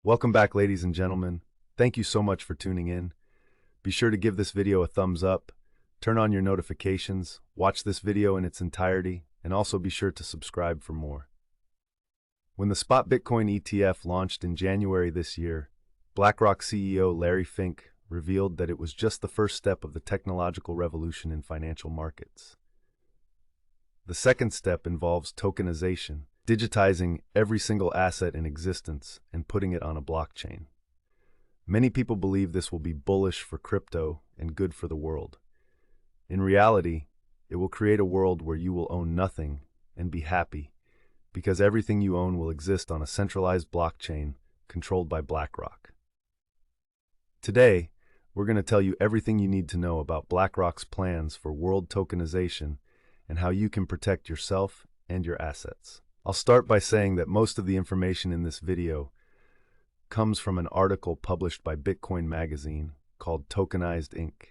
Welcome back, ladies and gentlemen. Thank you so much for tuning in. Be sure to give this video a thumbs up, turn on your notifications, watch this video in its entirety, and also be sure to subscribe for more. When the spot Bitcoin ETF launched in January this year, Blackrock CEO Larry Fink revealed that it was just the first step of the technological revolution in financial markets. The second step involves tokenization, digitizing every single asset in existence and putting it on a blockchain. Many people believe this will be bullish for crypto and good for the world. In reality, it will create a world where you will own nothing and be happy, because everything you own will exist on a centralized blockchain controlled by Blackrock. Today, we're going to tell you everything you need to know about Blackrock's plans for world tokenization and how you can protect yourself and your assets. I'll start by saying that most of the information in this video comes from an article published by Bitcoin magazine called Tokenized Inc.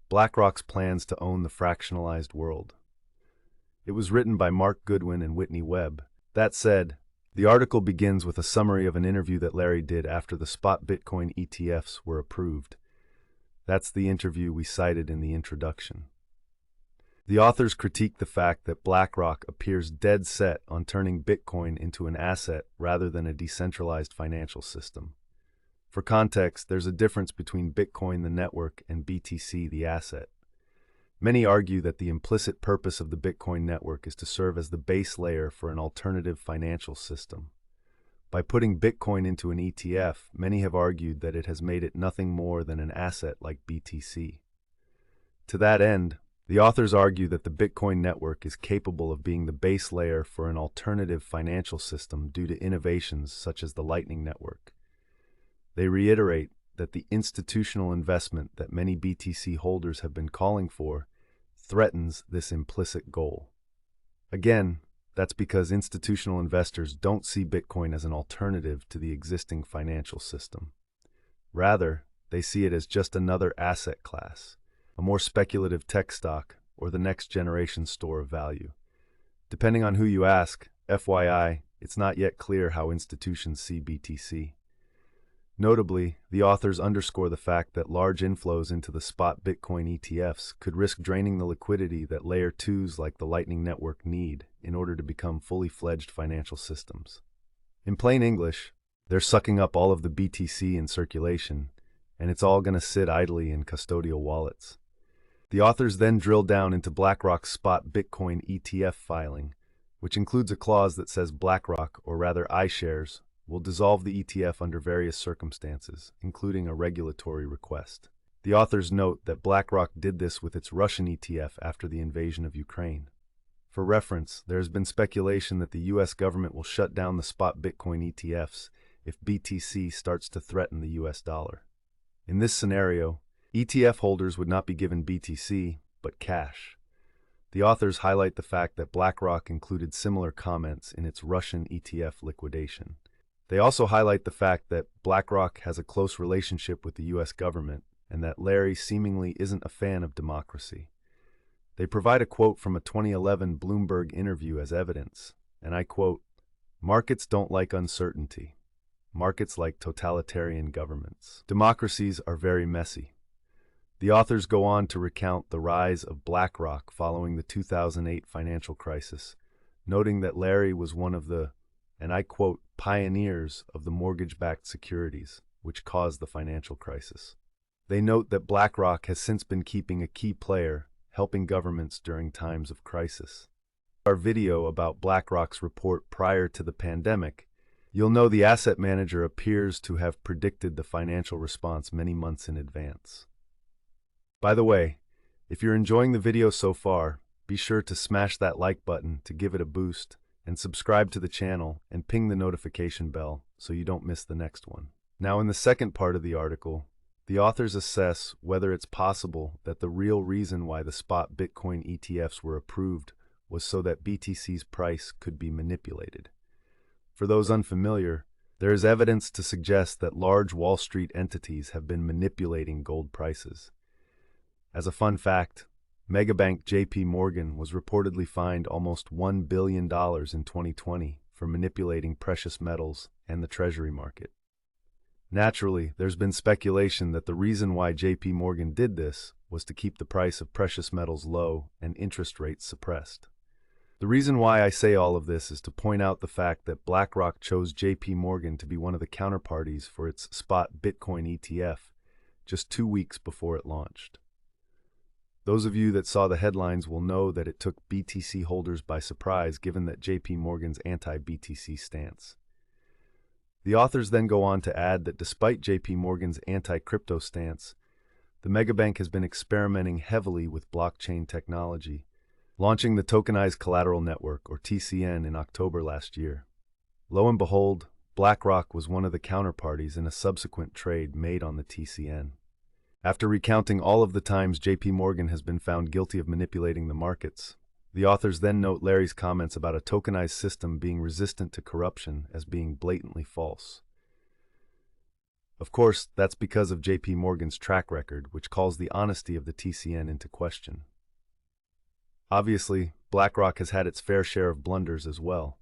Blackrock's plans to own the fractionalized world. It was written by Mark Goodwin and Whitney Webb. That said, the article begins with a summary of an interview that Larry did after the spot Bitcoin ETFs were approved. That's the interview we cited in the introduction. The authors critique the fact that BlackRock appears dead set on turning Bitcoin into an asset rather than a decentralized financial system. For context, there's a difference between Bitcoin, the network, and BTC, the asset. Many argue that the implicit purpose of the Bitcoin network is to serve as the base layer for an alternative financial system. By putting Bitcoin into an ETF, many have argued that it has made it nothing more than an asset like BTC. To that end, the authors argue that the Bitcoin network is capable of being the base layer for an alternative financial system due to innovations such as the Lightning Network. They reiterate that the institutional investment that many BTC holders have been calling for threatens this implicit goal. Again, that's because institutional investors don't see Bitcoin as an alternative to the existing financial system. Rather, they see it as just another asset class, a more speculative tech stock, or the next generation store of value. Depending on who you ask, FYI, it's not yet clear how institutions see BTC. Notably, the authors underscore the fact that large inflows into the spot Bitcoin ETFs could risk draining the liquidity that Layer 2s like the Lightning Network need in order to become fully fledged financial systems. In plain English, they're sucking up all of the BTC in circulation, and it's all going to sit idly in custodial wallets. The authors then drill down into BlackRock's spot Bitcoin ETF filing, which includes a clause that says BlackRock, or rather iShares, will dissolve the ETF under various circumstances, including a regulatory request. The authors note that BlackRock did this with its Russian ETF after the invasion of Ukraine. For reference, there has been speculation that the US government will shut down the spot Bitcoin ETFs if BTC starts to threaten the US dollar. In this scenario, ETF holders would not be given BTC, but cash. The authors highlight the fact that BlackRock included similar comments in its Russian ETF liquidation. They also highlight the fact that BlackRock has a close relationship with the US government and that Larry seemingly isn't a fan of democracy. They provide a quote from a 2011 Bloomberg interview as evidence, and I quote, "Markets don't like uncertainty. Markets like totalitarian governments. Democracies are very messy." The authors go on to recount the rise of BlackRock following the 2008 financial crisis, noting that Larry was one of the, and I quote, "pioneers of the mortgage-backed securities, which caused the financial crisis." They note that BlackRock has since been keeping a key player, helping governments during times of crisis. In our video about BlackRock's report prior to the pandemic, you'll know the asset manager appears to have predicted the financial response many months in advance. By the way, if you're enjoying the video so far, be sure to smash that like button to give it a boost, and subscribe to the channel and ping the notification bell so you don't miss the next one. Now, in the second part of the article, the authors assess whether it's possible that the real reason why the spot Bitcoin ETFs were approved was so that BTC's price could be manipulated. For those unfamiliar, there is evidence to suggest that large Wall Street entities have been manipulating gold prices. As a fun fact, megabank JP Morgan was reportedly fined almost $1 billion in 2020 for manipulating precious metals and the treasury market. Naturally, there's been speculation that the reason why JP Morgan did this was to keep the price of precious metals low and interest rates suppressed. The reason why I say all of this is to point out the fact that BlackRock chose JP Morgan to be one of the counterparties for its spot Bitcoin ETF just 2 weeks before it launched. Those of you that saw the headlines will know that it took BTC holders by surprise given that JP Morgan's anti-BTC stance. The authors then go on to add that despite JP Morgan's anti-crypto stance, the megabank has been experimenting heavily with blockchain technology, launching the Tokenized Collateral Network, or TCN, in October last year. Lo and behold, BlackRock was one of the counterparties in a subsequent trade made on the TCN. After recounting all of the times JP Morgan has been found guilty of manipulating the markets, the authors then note Larry's comments about a tokenized system being resistant to corruption as being blatantly false. Of course, that's because of JP Morgan's track record, which calls the honesty of the TCN into question. Obviously, BlackRock has had its fair share of blunders as well.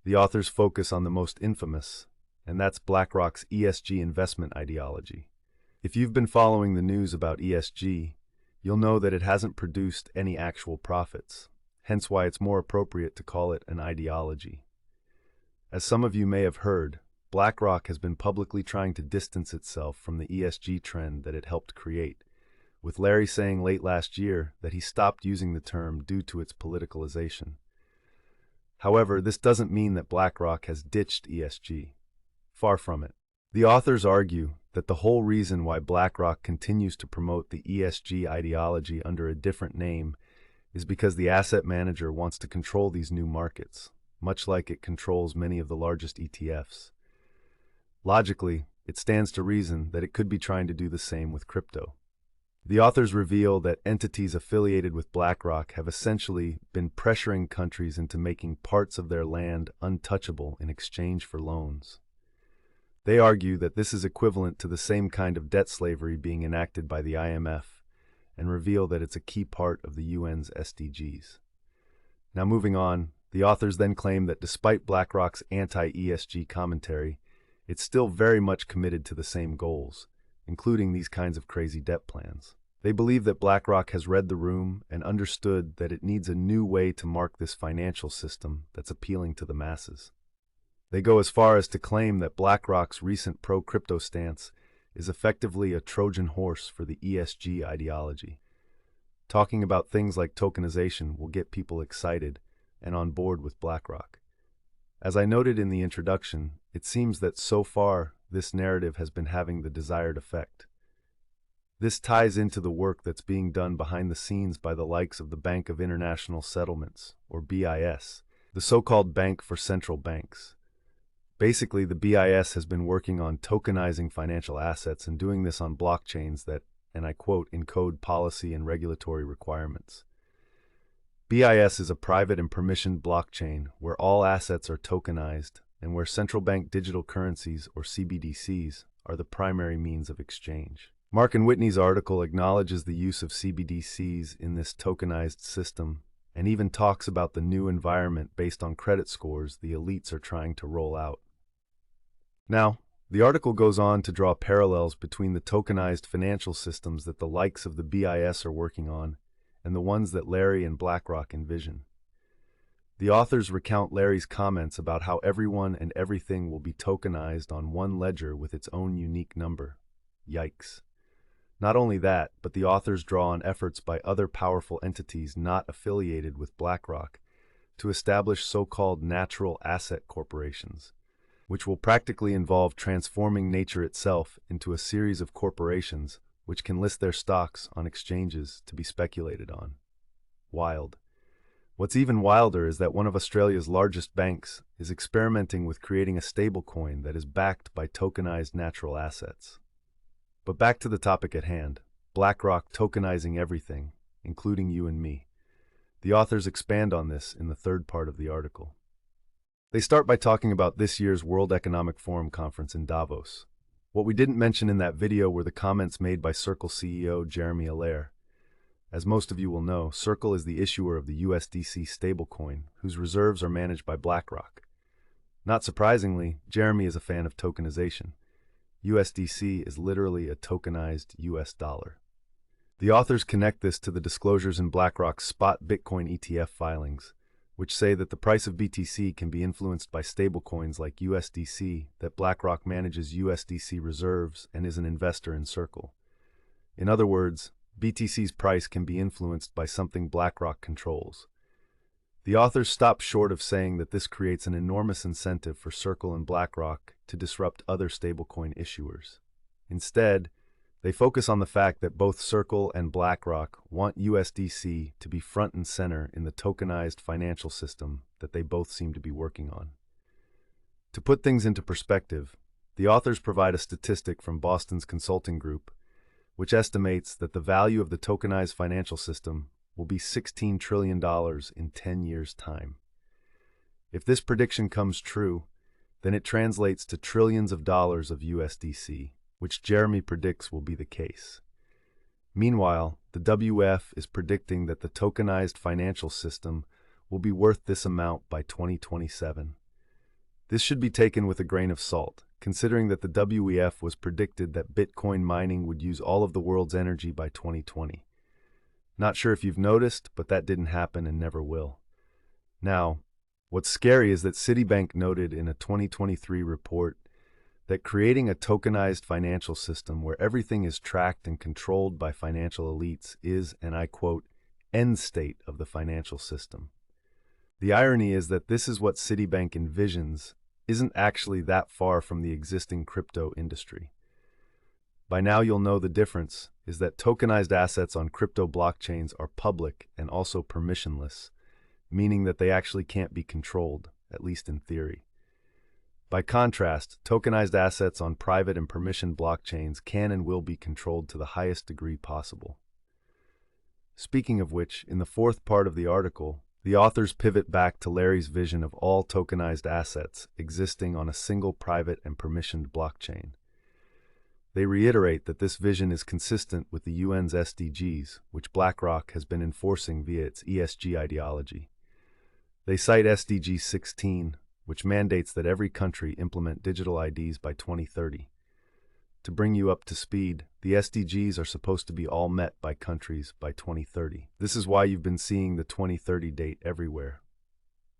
The authors focus on the most infamous, and that's BlackRock's ESG investment ideology. If you've been following the news about ESG, you'll know that it hasn't produced any actual profits, hence why it's more appropriate to call it an ideology. As some of you may have heard, BlackRock has been publicly trying to distance itself from the ESG trend that it helped create, with Larry saying late last year that he stopped using the term due to its politicalization. However, this doesn't mean that BlackRock has ditched ESG. Far from it. The authors argue that the whole reason why BlackRock continues to promote the ESG ideology under a different name is because the asset manager wants to control these new markets, much like it controls many of the largest ETFs. Logically, it stands to reason that it could be trying to do the same with crypto. The authors reveal that entities affiliated with BlackRock have essentially been pressuring countries into making parts of their land untouchable in exchange for loans. They argue that this is equivalent to the same kind of debt slavery being enacted by the IMF, and reveal that it's a key part of the UN's SDGs. Now moving on, the authors then claim that despite BlackRock's anti-ESG commentary, it's still very much committed to the same goals, including these kinds of crazy debt plans. They believe that BlackRock has read the room and understood that it needs a new way to mark this financial system that's appealing to the masses. They go as far as to claim that BlackRock's recent pro-crypto stance is effectively a Trojan horse for the ESG ideology. Talking about things like tokenization will get people excited and on board with BlackRock. As I noted in the introduction, it seems that so far this narrative has been having the desired effect. This ties into the work that's being done behind the scenes by the likes of the Bank of International Settlements, or BIS, the so-called Bank for Central Banks. Basically, the BIS has been working on tokenizing financial assets and doing this on blockchains that, and I quote, encode policy and regulatory requirements. BIS is a private and permissioned blockchain where all assets are tokenized and where central bank digital currencies, or CBDCs, are the primary means of exchange. Mark and Whitney's article acknowledges the use of CBDCs in this tokenized system and even talks about the new environment based on credit scores the elites are trying to roll out. Now, the article goes on to draw parallels between the tokenized financial systems that the likes of the BIS are working on and the ones that Larry and BlackRock envision. The authors recount Larry's comments about how everyone and everything will be tokenized on one ledger with its own unique number. Yikes. Not only that, but the authors draw on efforts by other powerful entities not affiliated with BlackRock to establish so-called natural asset corporations, which will practically involve transforming nature itself into a series of corporations which can list their stocks on exchanges to be speculated on. Wild. What's even wilder is that one of Australia's largest banks is experimenting with creating a stablecoin that is backed by tokenized natural assets. But back to the topic at hand, BlackRock tokenizing everything, including you and me. The authors expand on this in the third part of the article. They start by talking about this year's World Economic Forum conference in Davos. What we didn't mention in that video were the comments made by Circle CEO Jeremy Allaire. As most of you will know, Circle is the issuer of the USDC stablecoin, whose reserves are managed by BlackRock. Not surprisingly, Jeremy is a fan of tokenization. USDC is literally a tokenized US dollar. The authors connect this to the disclosures in Blackrock's spot Bitcoin ETF filings, which say that the price of BTC can be influenced by stablecoins like USDC, that BlackRock manages USDC reserves and is an investor in Circle. In other words, BTC's price can be influenced by something BlackRock controls. The authors stop short of saying that this creates an enormous incentive for Circle and BlackRock to disrupt other stablecoin issuers. Instead, they focus on the fact that both Circle and BlackRock want USDC to be front and center in the tokenized financial system that they both seem to be working on. To put things into perspective, the authors provide a statistic from Boston's Consulting Group, which estimates that the value of the tokenized financial system will be $16 trillion in 10 years' time. If this prediction comes true, then it translates to trillions of dollars of USDC, which Jeremy predicts will be the case. Meanwhile, the WF is predicting that the tokenized financial system will be worth this amount by 2027. This should be taken with a grain of salt, considering that the WEF was predicted that Bitcoin mining would use all of the world's energy by 2020. Not sure if you've noticed, but that didn't happen and never will. Now, what's scary is that Citibank noted in a 2023 report that creating a tokenized financial system where everything is tracked and controlled by financial elites is, and I quote, end state of the financial system. The irony is that this is what Citibank envisions isn't actually that far from the existing crypto industry. By now you'll know the difference is that tokenized assets on crypto blockchains are public and also permissionless, meaning that they actually can't be controlled, at least in theory. By contrast, tokenized assets on private and permissioned blockchains can and will be controlled to the highest degree possible. Speaking of which, in the fourth part of the article, the authors pivot back to Larry's vision of all tokenized assets existing on a single private and permissioned blockchain. They reiterate that this vision is consistent with the UN's SDGs, which BlackRock has been enforcing via its ESG ideology. They cite SDG 16, which mandates that every country implement digital IDs by 2030. To bring you up to speed, the SDGs are supposed to be all met by countries by 2030. This is why you've been seeing the 2030 date everywhere.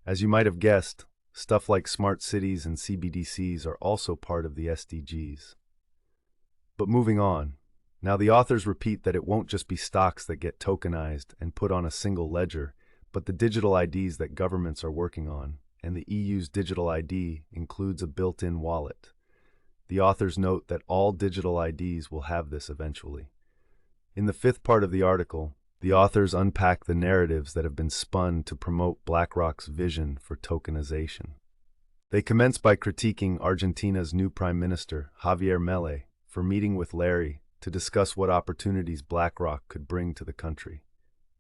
As you might have guessed, stuff like smart cities and CBDCs are also part of the SDGs. But moving on, now the authors repeat that it won't just be stocks that get tokenized and put on a single ledger, but the digital IDs that governments are working on, and the EU's digital ID includes a built-in wallet. The authors note that all digital IDs will have this eventually. In the fifth part of the article, the authors unpack the narratives that have been spun to promote BlackRock's vision for tokenization. They commence by critiquing Argentina's new Prime Minister, Javier Milei, for meeting with Larry to discuss what opportunities BlackRock could bring to the country.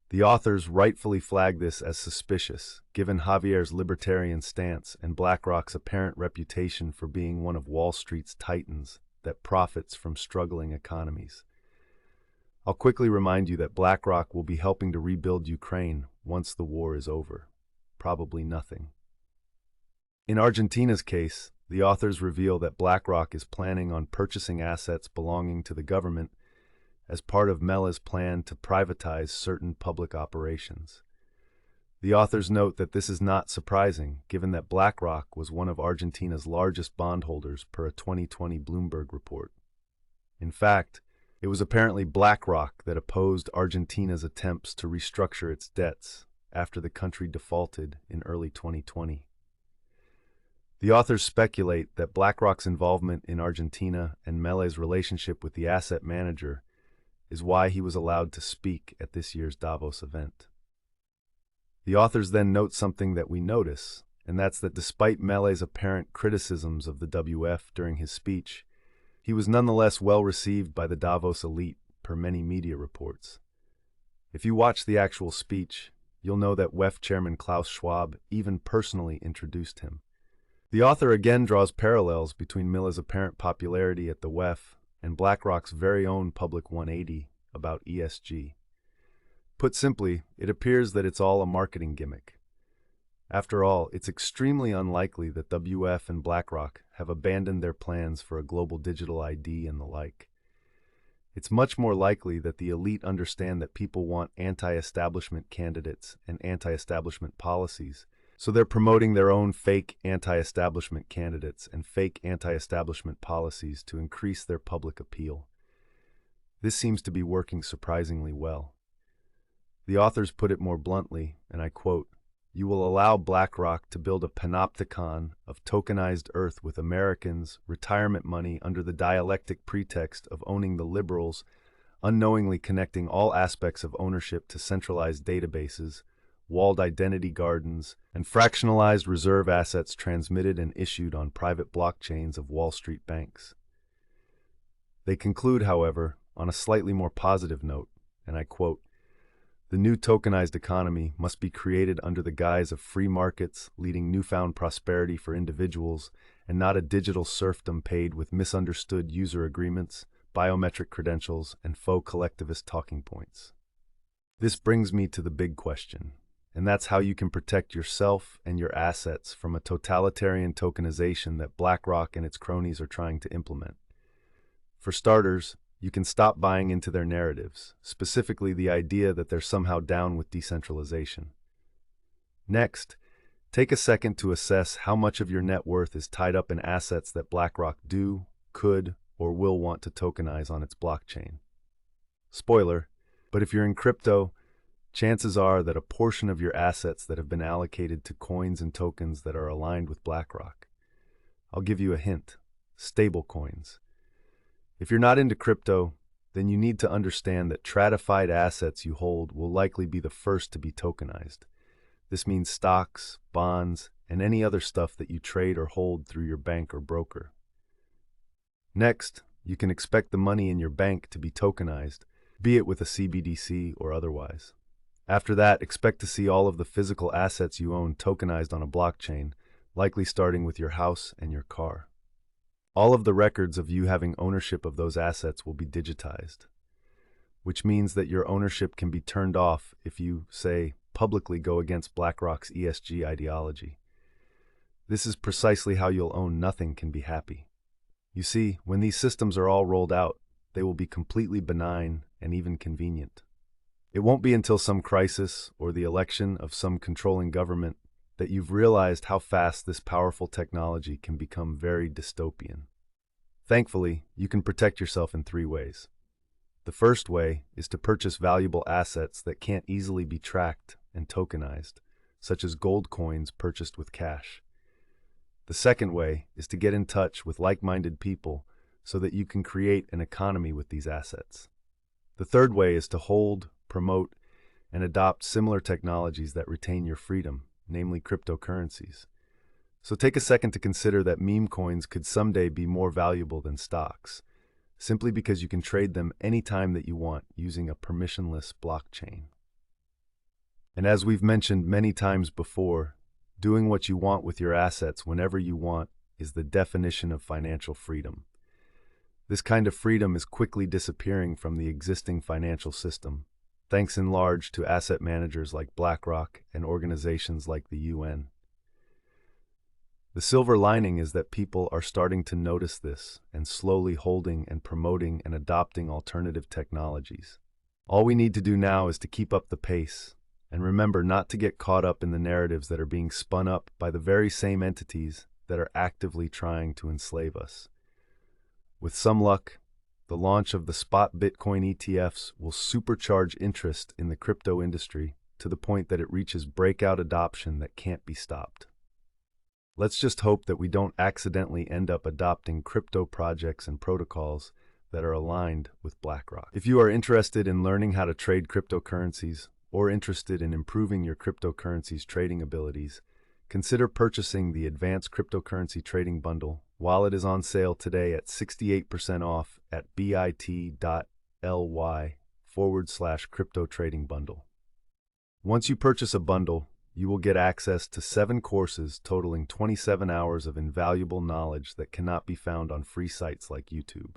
The authors rightfully flag this as suspicious, given Javier's libertarian stance and BlackRock's apparent reputation for being one of Wall Street's titans that profits from struggling economies. I'll quickly remind you that BlackRock will be helping to rebuild Ukraine once the war is over. Probably nothing. In Argentina's case, the authors reveal that BlackRock is planning on purchasing assets belonging to the government as part of Milei's plan to privatize certain public operations. The authors note that this is not surprising, given that BlackRock was one of Argentina's largest bondholders per a 2020 Bloomberg report. In fact, it was apparently BlackRock that opposed Argentina's attempts to restructure its debts after the country defaulted in early 2020. The authors speculate that BlackRock's involvement in Argentina and Milei's relationship with the asset manager is why he was allowed to speak at this year's Davos event. The authors then note something that we notice, and that's that despite Milei's apparent criticisms of the WF during his speech, he was nonetheless well received by the Davos elite, per many media reports. If you watch the actual speech, you'll know that WEF chairman Klaus Schwab even personally introduced him. The author again draws parallels between Milei's apparent popularity at the WEF and BlackRock's very own Public 180 about ESG. Put simply, it appears that it's all a marketing gimmick. After all, it's extremely unlikely that WF and Blackrock have abandoned their plans for a global digital ID and the like. It's much more likely that the elite understand that people want anti-establishment candidates and anti-establishment policies, so they're promoting their own fake anti-establishment candidates and fake anti-establishment policies to increase their public appeal. This seems to be working surprisingly well. The authors put it more bluntly, and I quote, "You will allow BlackRock to build a panopticon of tokenized Earth with Americans' retirement money under the dialectic pretext of owning the liberals, unknowingly connecting all aspects of ownership to centralized databases, walled identity gardens, and fractionalized reserve assets transmitted and issued on private blockchains of Wall Street banks." They conclude, however, on a slightly more positive note, and I quote, "The new tokenized economy must be created under the guise of free markets, leading newfound prosperity for individuals, and not a digital serfdom paid with misunderstood user agreements, biometric credentials, and faux collectivist talking points." This brings me to the big question, and that's how you can protect yourself and your assets from a totalitarian tokenization that BlackRock and its cronies are trying to implement. For starters, you can stop buying into their narratives, specifically the idea that they're somehow down with decentralization. Next, take a second to assess how much of your net worth is tied up in assets that BlackRock do, could, or will want to tokenize on its blockchain. Spoiler, but if you're in crypto, chances are that a portion of your assets that have been allocated to coins and tokens that are aligned with BlackRock. I'll give you a hint: stable coins. If you're not into crypto, then you need to understand that stratified assets you hold will likely be the first to be tokenized. This means stocks, bonds, and any other stuff that you trade or hold through your bank or broker. Next, you can expect the money in your bank to be tokenized, be it with a CBDC or otherwise. After that, expect to see all of the physical assets you own tokenized on a blockchain, likely starting with your house and your car. All of the records of you having ownership of those assets will be digitized, which means that your ownership can be turned off if you, say, publicly go against BlackRock's ESG ideology. This is precisely how you'll own nothing can be happy. You see, when these systems are all rolled out, they will be completely benign and even convenient. It won't be until some crisis or the election of some controlling government that you've realized how fast this powerful technology can become very dystopian. Thankfully, you can protect yourself in 3 ways. The first way is to purchase valuable assets that can't easily be tracked and tokenized, such as gold coins purchased with cash. The second way is to get in touch with like-minded people so that you can create an economy with these assets. The third way is to hold, promote, and adopt similar technologies that retain your freedom, namely cryptocurrencies. So take a second to consider that meme coins could someday be more valuable than stocks, simply because you can trade them anytime that you want using a permissionless blockchain. And as we've mentioned many times before, doing what you want with your assets whenever you want is the definition of financial freedom. This kind of freedom is quickly disappearing from the existing financial system, thanks in large to asset managers like BlackRock and organizations like the UN. The silver lining is that people are starting to notice this and slowly holding and promoting and adopting alternative technologies. All we need to do now is to keep up the pace and remember not to get caught up in the narratives that are being spun up by the very same entities that are actively trying to enslave us. With some luck, the launch of the spot Bitcoin ETFs will supercharge interest in the crypto industry to the point that it reaches breakout adoption that can't be stopped. Let's just hope that we don't accidentally end up adopting crypto projects and protocols that are aligned with BlackRock. If you are interested in learning how to trade cryptocurrencies or interested in improving your cryptocurrency's trading abilities, consider purchasing the Advanced Cryptocurrency Trading Bundle while it is on sale today at 68% off at bit.ly/crypto trading bundle. Once you purchase a bundle, you will get access to 7 courses totaling 27 hours of invaluable knowledge that cannot be found on free sites like YouTube.